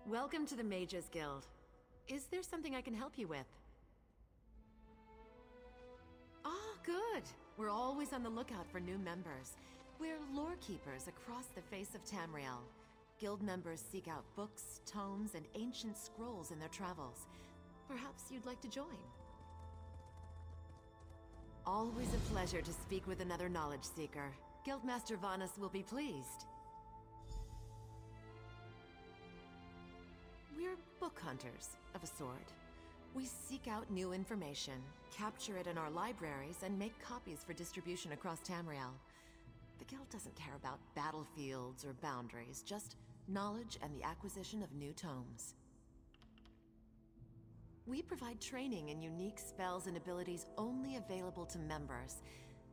Welcome to the Mages Guild. Is there something I can help you with? Oh, good. We're always on the lookout for new members. We're lore keepers across the face of Tamriel. Guild members seek out books, tomes, and ancient scrolls in their travels. Perhaps you'd like to join. Always a pleasure to speak with another knowledge seeker. Guildmaster Vanus will be pleased. We're book hunters, of a sort. We seek out new information, capture it in our libraries, and make copies for distribution across Tamriel. The Guild doesn't care about battlefields or boundaries, just knowledge and the acquisition of new tomes. We provide training in unique spells and abilities only available to members.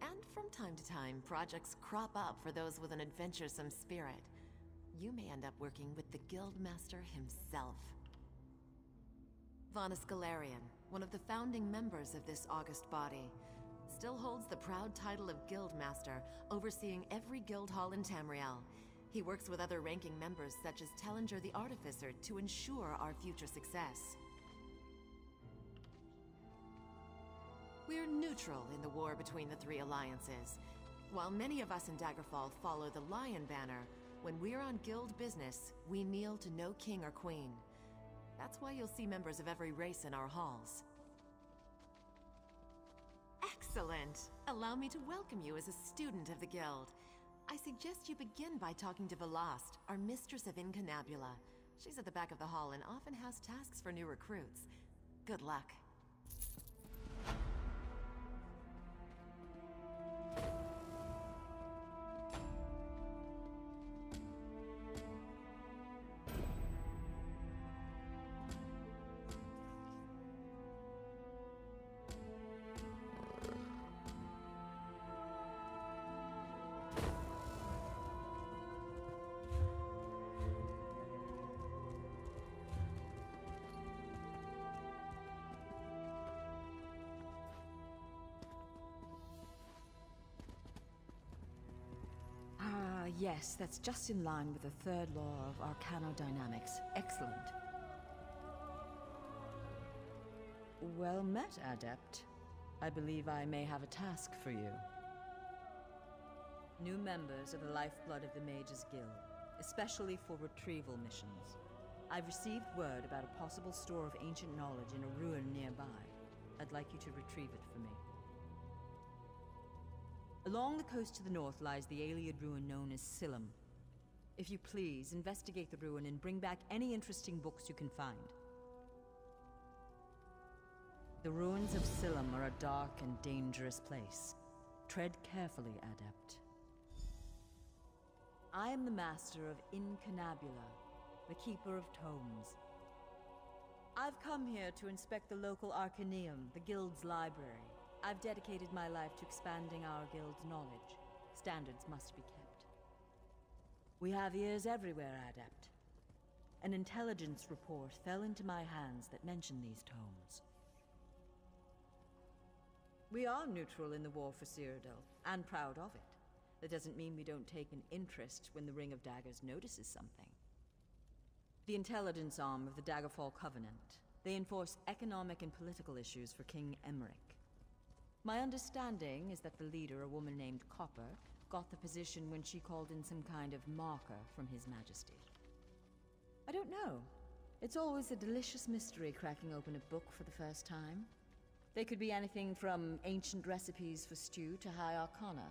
And from time to time, projects crop up for those with an adventuresome spirit. You may end up working with the Guildmaster himself. Vanus Galarian, one of the founding members of this august body, still holds the proud title of Guildmaster, overseeing every guild hall in Tamriel. He works with other ranking members such as Tellinger the Artificer to ensure our future success. We're neutral in the war between the three alliances. While many of us in Daggerfall follow the Lion Banner, when we're on guild business, we kneel to no king or queen. That's why you'll see members of every race in our halls. Excellent! Allow me to welcome you as a student of the Guild. I suggest you begin by talking to Velast, our mistress of Incunabula. She's at the back of the hall and often has tasks for new recruits. Good luck. Yes, that's just in line with the third law of arcanodynamics. Excellent. Well met, Adept. I believe I may have a task for you. New members are the lifeblood of the Mages Guild, especially for retrieval missions. I've received word about a possible store of ancient knowledge in a ruin nearby. I'd like you to retrieve it for me. Along the coast to the north lies the Ayleid ruin known as Silum. If you please, investigate the ruin and bring back any interesting books you can find. The ruins of Silum are a dark and dangerous place. Tread carefully, Adept. I am the master of Incunabula, the keeper of tomes. I've come here to inspect the local Arcaneum, the Guild's library. I've dedicated my life to expanding our Guild's knowledge. Standards must be kept. We have ears everywhere, Adept. An intelligence report fell into my hands that mentioned these tomes. We are neutral in the war for Cyrodiil, and proud of it. That doesn't mean we don't take an interest when the Ring of Daggers notices something. The intelligence arm of the Daggerfall Covenant. They enforce economic and political issues for King Emmerich. My understanding is that the leader, a woman named Copper, got the position when she called in some kind of marker from His Majesty. I don't know. It's always a delicious mystery cracking open a book for the first time. They could be anything from ancient recipes for stew to high arcana,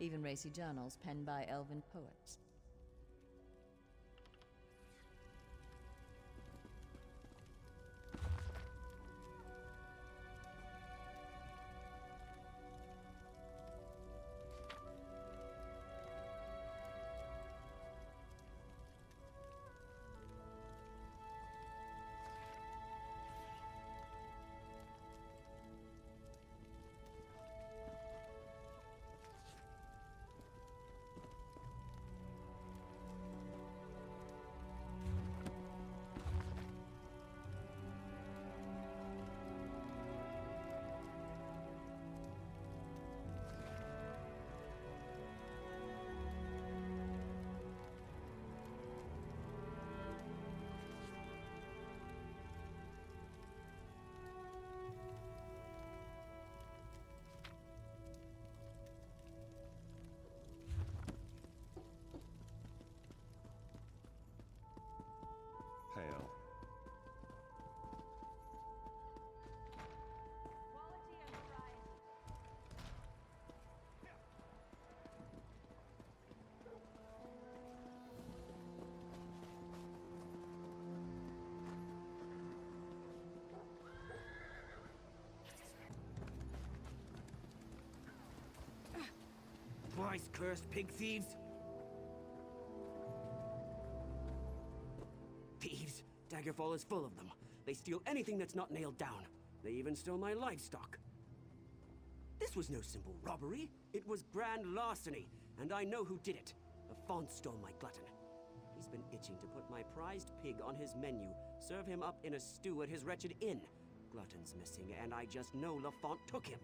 even racy journals penned by elven poets. ice-cursed pig thieves? Thieves? Daggerfall is full of them. They steal anything that's not nailed down. They even stole my livestock. This was no simple robbery. It was grand larceny, and I know who did it. The Font stole my glutton. He's been itching to put my prized pig on his menu, serve him up in a stew at his wretched inn. Glutton's missing, and I just know LaFont took him.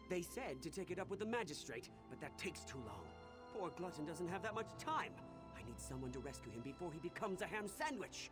They said to take it up with the magistrate, but that takes too long. Poor Glutton doesn't have that much time. I need someone to rescue him before he becomes a ham sandwich.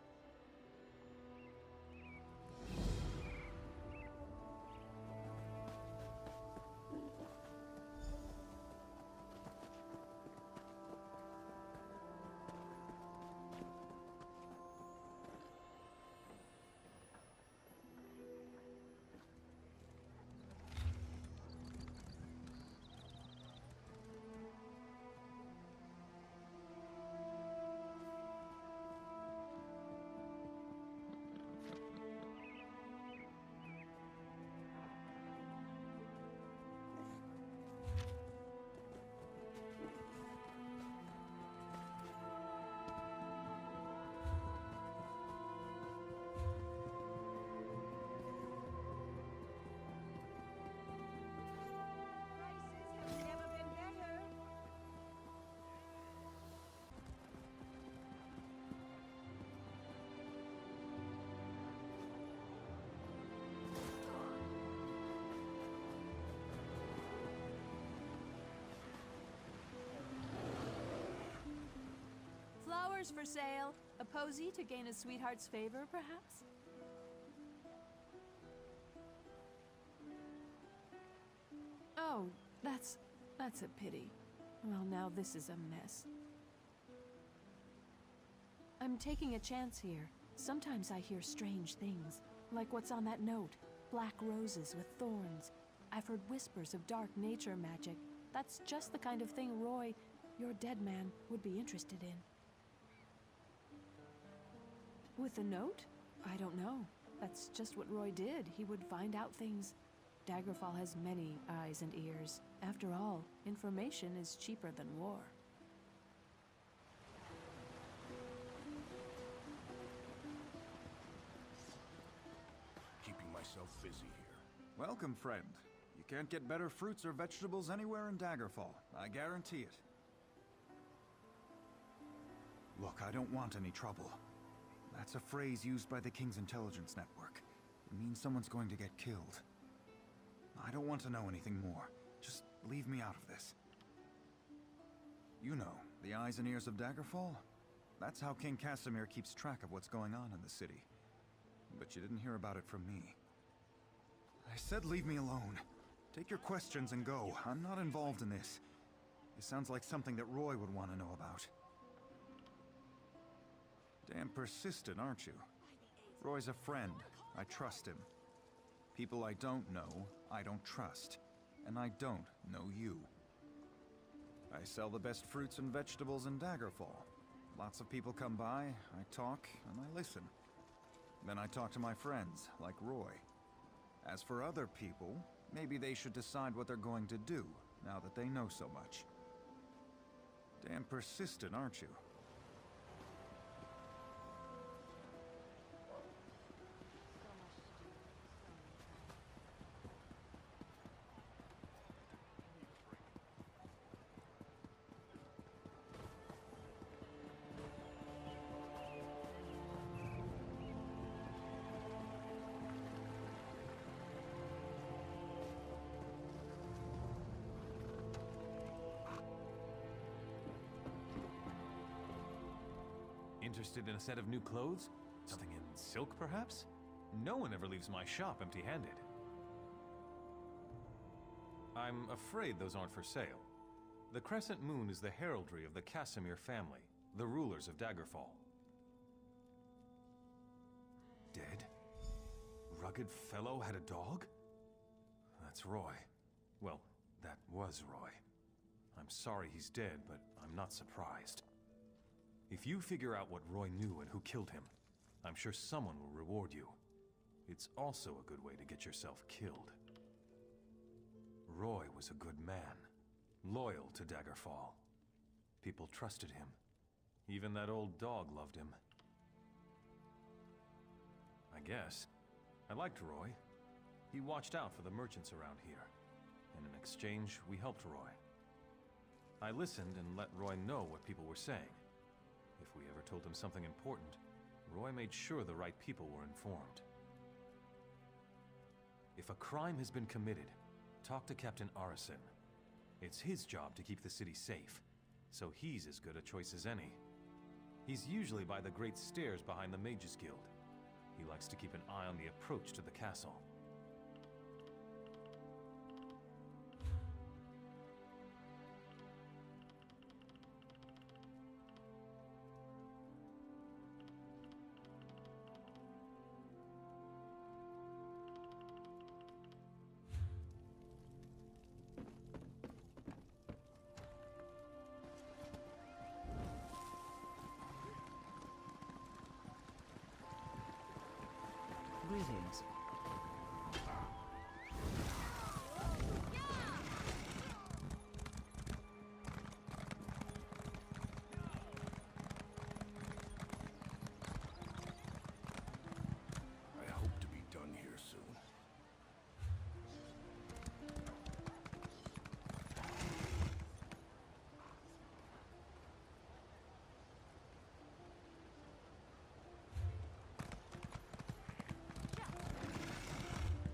Flowers for sale. A posy to gain a sweetheart's favor, perhaps? Oh, that's a pity. Well, now this is a mess. I'm taking a chance here. Sometimes I hear strange things, like what's on that note. Black roses with thorns. I've heard whispers of dark nature magic. That's just the kind of thing Roy, your dead man, would be interested in. With a note? I don't know. That's just what Roy did. He would find out things. Daggerfall has many eyes and ears. After all, information is cheaper than war. Keeping myself busy here. Welcome, friend. You can't get better fruits or vegetables anywhere in Daggerfall. I guarantee it. Look, I don't want any trouble. That's a phrase used by the King's intelligence network. It means someone's going to get killed. I don't want to know anything more. Just leave me out of this. You know, the eyes and ears of Daggerfall? That's how King Casimir keeps track of what's going on in the city. But you didn't hear about it from me. I said leave me alone. Take your questions and go. I'm not involved in this. It sounds like something that Roy would want to know about. Damn persistent, aren't you? Roy's a friend. I trust him. People I don't know, I don't trust. And I don't know you. I sell the best fruits and vegetables in Daggerfall. Lots of people come by, I talk, and I listen. Then I talk to my friends, like Roy. As for other people, maybe they should decide what they're going to do, now that they know so much. Damn persistent, aren't you? Interested in a set of new clothes? Something in silk, perhaps? No one ever leaves my shop empty-handed. I'm afraid those aren't for sale. The Crescent Moon is the heraldry of the Casimir family, the rulers of Daggerfall. Dead? Rugged fellow had a dog? That's Roy. Well, that was Roy. I'm sorry he's dead, but I'm not surprised. If you figure out what Roy knew and who killed him, I'm sure someone will reward you. It's also a good way to get yourself killed. Roy was a good man, loyal to Daggerfall. People trusted him. Even that old dog loved him. I guess. I liked Roy. He watched out for the merchants around here. And in exchange, we helped Roy. I listened and let Roy know what people were saying. If we ever told him something important, Roy made sure the right people were informed. If a crime has been committed, talk to Captain Arison. It's his job to keep the city safe, so he's as good a choice as any. He's usually by the great stairs behind the Mages Guild. He likes to keep an eye on the approach to the castle. Greetings. I hope to be done here soon.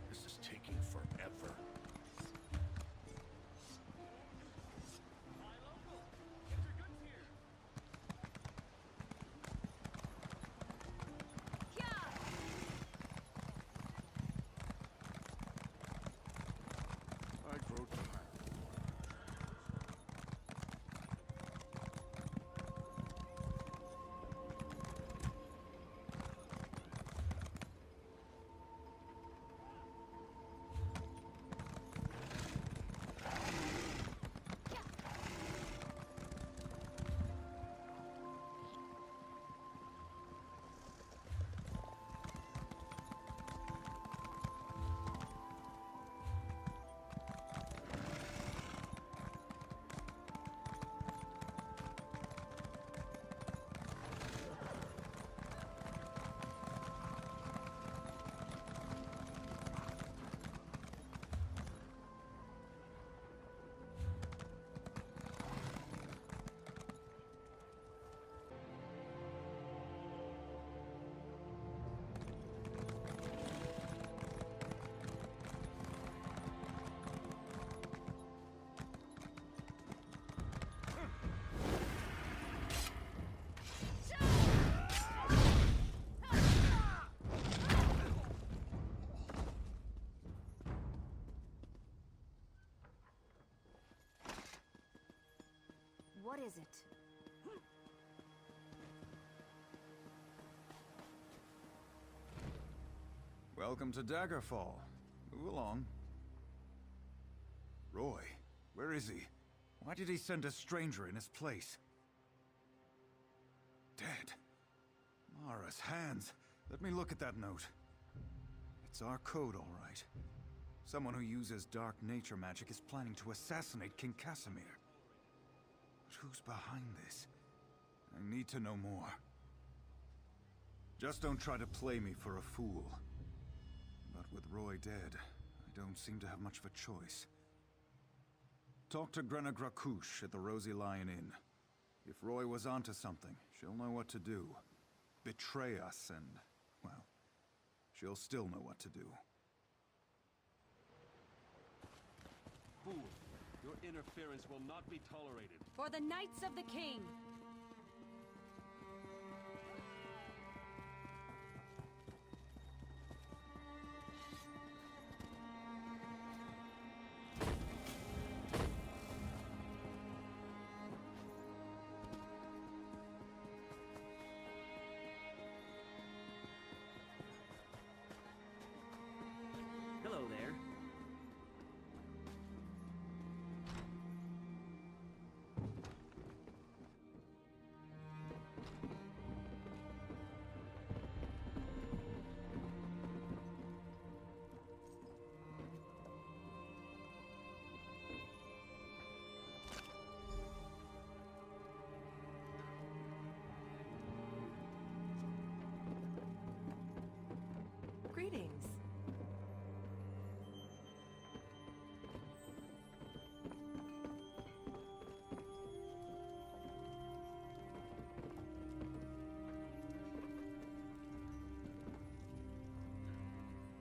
This is taking forever. I grow tired. What is it? Welcome to Daggerfall. Move along. Roy, where is he? Why did he send a stranger in his place? Dead. Mara's hands. Let me look at that note. It's our code, all right. Someone who uses dark nature magic is planning to assassinate King Casimir. But who's behind this? I need to know more. Just don't try to play me for a fool. But with Roy dead, I don't seem to have much of a choice. Talk to Grenna Grakush at the Rosy Lion Inn. If Roy was onto something, she'll know what to do. Betray us and, well, she'll still know what to do. Fool, your interference will not be tolerated. For the Knights of the King! Hello there.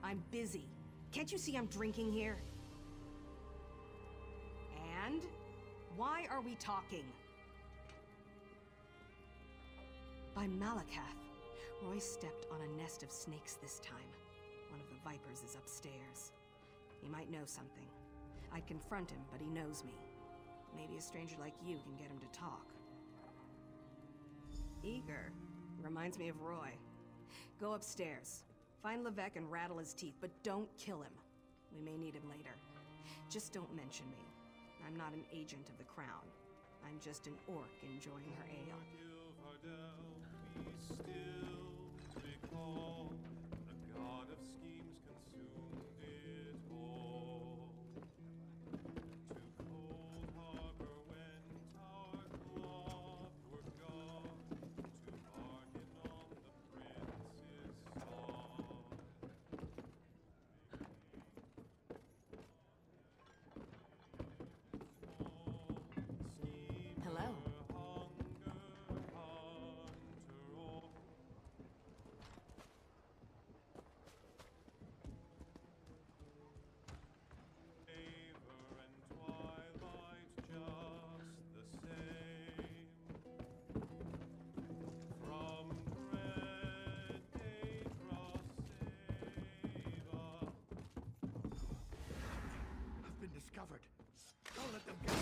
I'm busy. Can't you see I'm drinking here? And? Why are we talking? By Malakath. Roy stepped on a nest of snakes this time. One of the vipers is upstairs. He might know something. I'd confront him, but he knows me. Maybe a stranger like you can get him to talk. Eager. Reminds me of Roy. Go upstairs. Find Levesque and rattle his teeth, but don't kill him. We may need him later. Just don't mention me. I'm not an agent of the Crown. I'm just an orc enjoying her ale. Hello. I've been discovered. Don't let them get me.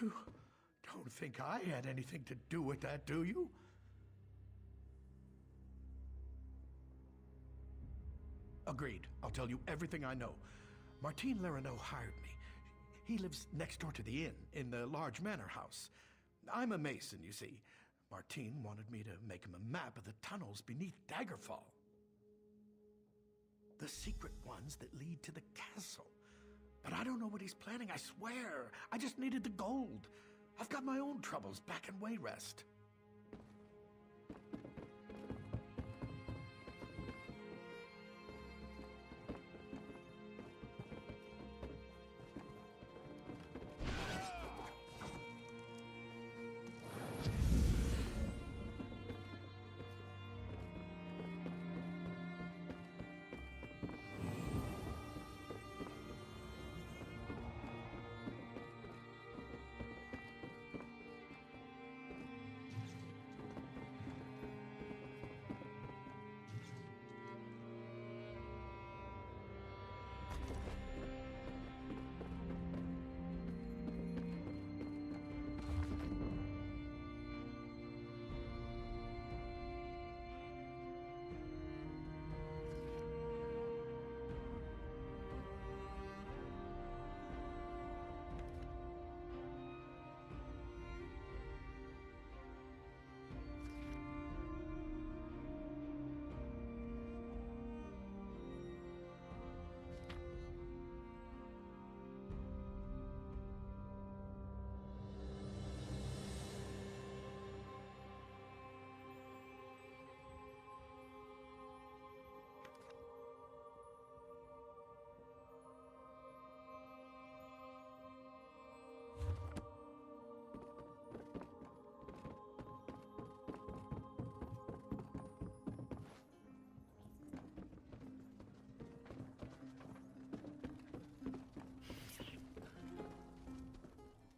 You don't think I had anything to do with that, do you? Agreed. I'll tell you everything I know. Martine Lerino hired me. He lives next door to the inn, in the large manor house. I'm a mason, you see. Martine wanted me to make him a map of the tunnels beneath Daggerfall. The secret ones that lead to the castle. But I don't know what he's planning, I swear. I just needed the gold. I've got my own troubles back in Wayrest.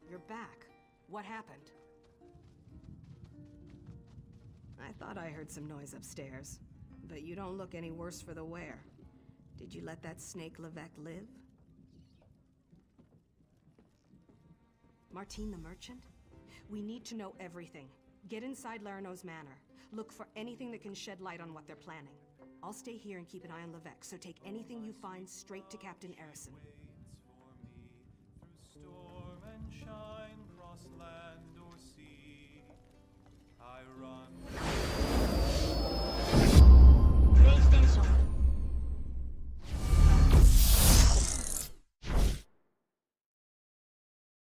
You're back. What happened? I thought I heard some noise upstairs, but you don't look any worse for the wear. Did you let that snake Levesque live? Martine the merchant? We need to know everything. Get inside Lerino's manor. Look for anything that can shed light on what they're planning. I'll stay here and keep an eye on Levesque, so take anything you find straight to Captain Erison.